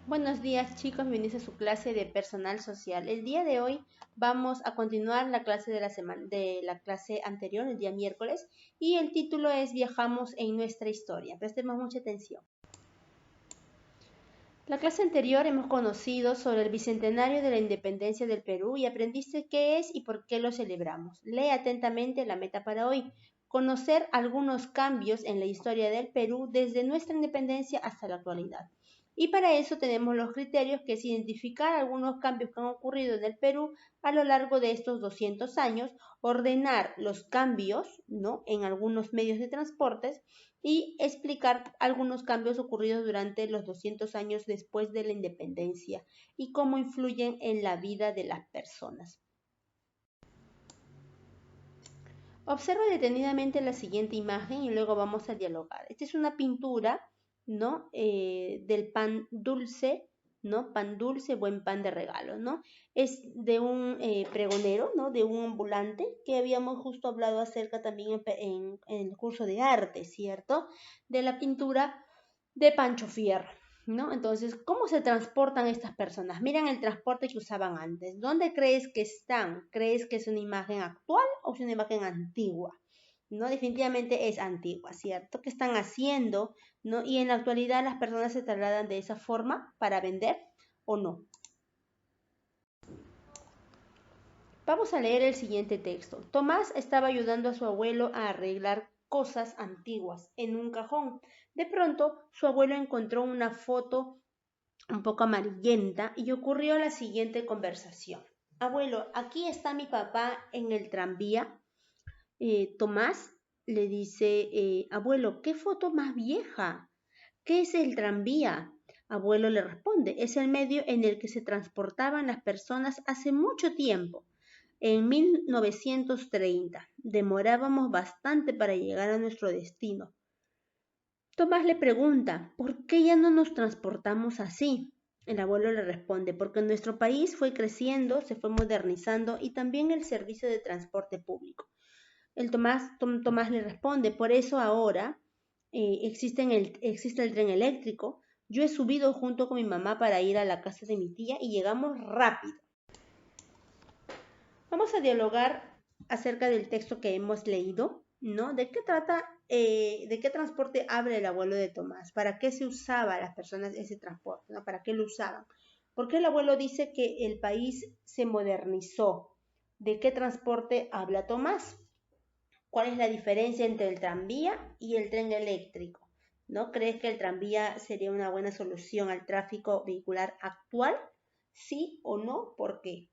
Buenos días chicos, bienvenidos a su clase de personal social. El día de hoy vamos a continuar la clase de la clase anterior, el día miércoles, y el título es Viajamos en nuestra historia. Prestemos mucha atención. La clase anterior hemos conocido sobre el bicentenario de la independencia del Perú y aprendiste qué es y por qué lo celebramos. Lee atentamente la meta para hoy. Conocer algunos cambios en la historia del Perú desde nuestra independencia hasta la actualidad. Y para eso tenemos los criterios, que es identificar algunos cambios que han ocurrido en el Perú a lo largo de estos 200 años, ordenar los cambios, ¿no?, en algunos medios de transportes y explicar algunos cambios ocurridos durante los 200 años después de la independencia y cómo influyen en la vida de las personas. Observa detenidamente la siguiente imagen y luego vamos a dialogar. Esta es una pintura, ¿no?, del pan dulce, ¿no? Pan dulce, buen pan de regalo, ¿no? Es de un pregonero, ¿no?, de un ambulante que habíamos justo hablado acerca también en el curso de arte, ¿cierto? De la pintura de Pancho Fierro, ¿no? Entonces, ¿cómo se transportan estas personas? Miren el transporte que usaban antes. ¿Dónde crees que están? ¿Crees que es una imagen actual o es una imagen antigua? ¿No? Definitivamente es antigua, ¿cierto? ¿Qué están haciendo? ¿No? Y en la actualidad las personas se trasladan de esa forma para vender o no. Vamos a leer el siguiente texto. Tomás estaba ayudando a su abuelo a arreglar cosas antiguas en un cajón. De pronto, su abuelo encontró una foto un poco amarillenta y ocurrió la siguiente conversación. Abuelo, aquí está mi papá en el tranvía. Tomás le dice, abuelo, ¿qué foto más vieja? ¿Qué es el tranvía? Abuelo le responde, es el medio en el que se transportaban las personas hace mucho tiempo. En 1930 demorábamos bastante para llegar a nuestro destino. Tomás le pregunta, ¿por qué ya no nos transportamos así? El abuelo le responde, porque nuestro país fue creciendo, se fue modernizando y también el servicio de transporte público. Tomás le responde, por eso ahora existe el tren eléctrico. Yo he subido junto con mi mamá para ir a la casa de mi tía y llegamos rápido. Vamos a dialogar acerca del texto que hemos leído, ¿no? ¿De qué trata, de qué transporte habla el abuelo de Tomás? ¿Para qué se usaba las personas ese transporte, ¿no? ¿Para qué lo usaban? ¿Por qué el abuelo dice que el país se modernizó? ¿De qué transporte habla Tomás? ¿Cuál es la diferencia entre el tranvía y el tren eléctrico? ¿No crees que el tranvía sería una buena solución al tráfico vehicular actual? ¿Sí o no? ¿Por qué?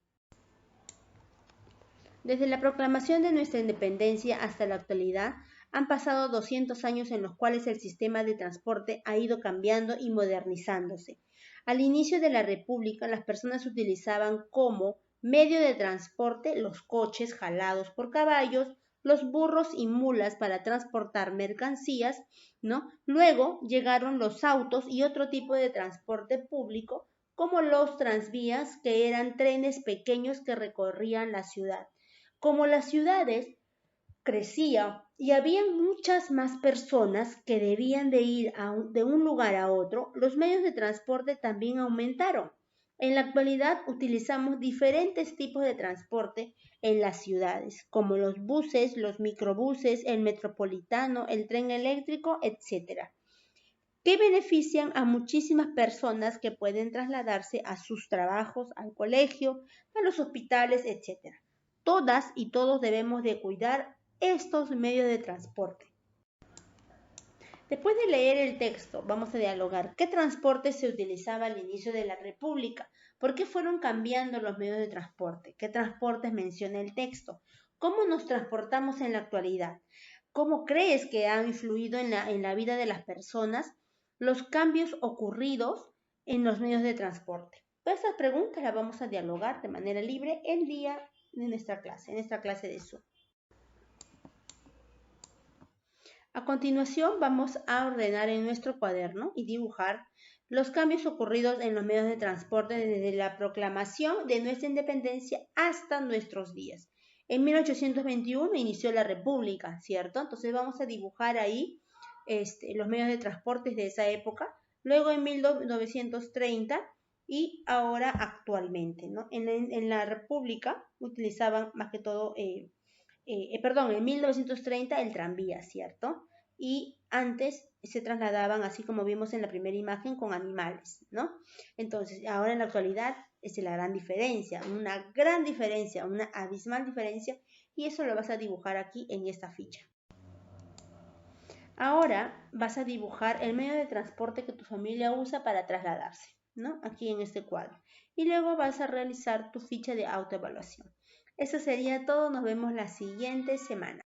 Desde la proclamación de nuestra independencia hasta la actualidad, han pasado 200 años en los cuales el sistema de transporte ha ido cambiando y modernizándose. Al inicio de la República, las personas utilizaban como medio de transporte los coches jalados por caballos, los burros y mulas para transportar mercancías, ¿no? Luego llegaron los autos y otro tipo de transporte público, como los tranvías, que eran trenes pequeños que recorrían la ciudad. Como las ciudades crecían y había muchas más personas que debían de ir de un lugar a otro, los medios de transporte también aumentaron. En la actualidad utilizamos diferentes tipos de transporte en las ciudades, como los buses, los microbuses, el metropolitano, el tren eléctrico, etc., que benefician a muchísimas personas que pueden trasladarse a sus trabajos, al colegio, a los hospitales, etc. Todas y todos debemos de cuidar estos medios de transporte. Después de leer el texto, vamos a dialogar. ¿Qué transporte se utilizaba al inicio de la República? ¿Por qué fueron cambiando los medios de transporte? ¿Qué transportes menciona el texto? ¿Cómo nos transportamos en la actualidad? ¿Cómo crees que han influido en la vida de las personas los cambios ocurridos en los medios de transporte? Todas estas preguntas las vamos a dialogar de manera libre el día de nuestra clase, en esta clase de Zoom. A continuación vamos a ordenar en nuestro cuaderno y dibujar los cambios ocurridos en los medios de transporte desde la proclamación de nuestra independencia hasta nuestros días. En 1821 inició la República, ¿cierto? Entonces vamos a dibujar ahí los medios de transporte de esa época luego en 1930 y ahora actualmente, ¿no? En la República utilizaban más que todo, en 1930 el tranvía, ¿cierto? Y antes se trasladaban, así como vimos en la primera imagen, con animales, ¿no? Entonces, ahora en la actualidad es la gran diferencia, una abismal diferencia, y eso lo vas a dibujar aquí en esta ficha. Ahora vas a dibujar el medio de transporte que tu familia usa para trasladarse, ¿no? Aquí en este cuadro. Y luego vas a realizar tu ficha de autoevaluación. Eso sería todo, nos vemos la siguiente semana.